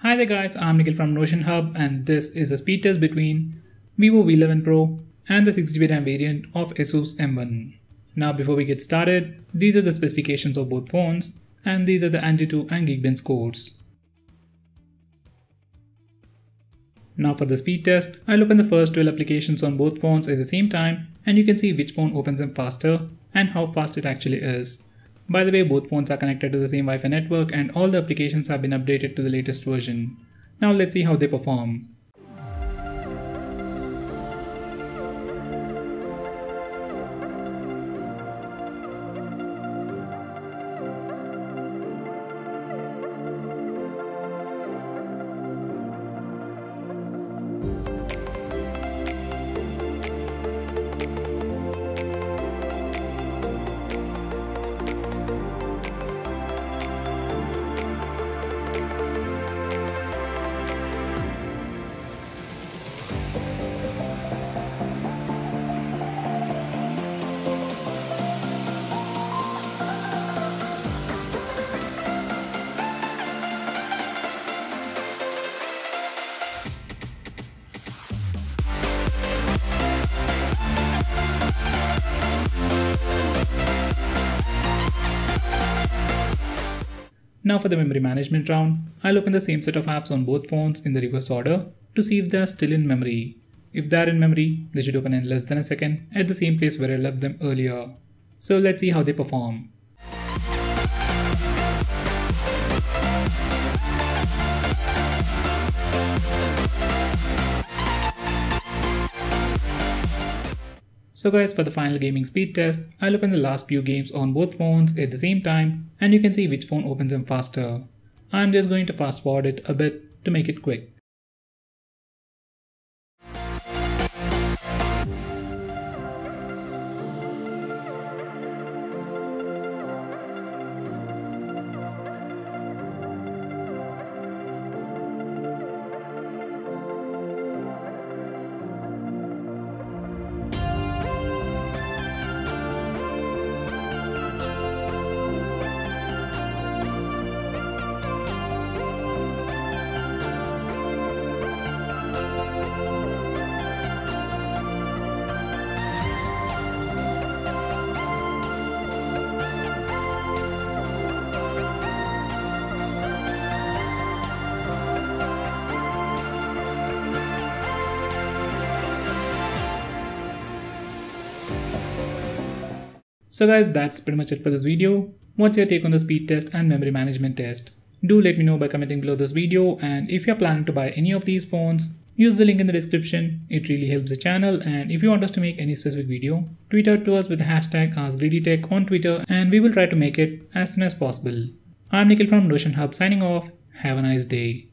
Hi there guys, I'm Nikhil from Notion Hub and this is a speed test between Vivo V11 Pro and the 6GB RAM variant of Asus M1. Now before we get started, these are the specifications of both phones and these are the Antutu and Geekbench scores. Now for the speed test, I'll open the first 12 applications on both phones at the same time and you can see which phone opens them faster and how fast it actually is. By the way, both phones are connected to the same Wi-Fi network and all the applications have been updated to the latest version. Now let's see how they perform. Now for the memory management round, I'll open the same set of apps on both phones in the reverse order to see if they are still in memory. If they are in memory, they should open in less than a second at the same place where I left them earlier. So let's see how they perform. So guys, for the final gaming speed test, I'll open the last few games on both phones at the same time and you can see which phone opens them faster. I'm just going to fast forward it a bit to make it quick. So guys, that's pretty much it for this video. What's your take on the speed test and memory management test? Do let me know by commenting below this video, and if you're planning to buy any of these phones, use the link in the description. It really helps the channel, and if you want us to make any specific video, tweet out to us with the hashtag AskGreedyTech on Twitter and we will try to make it as soon as possible. I'm Nikhil from Notion Hub signing off. Have a nice day.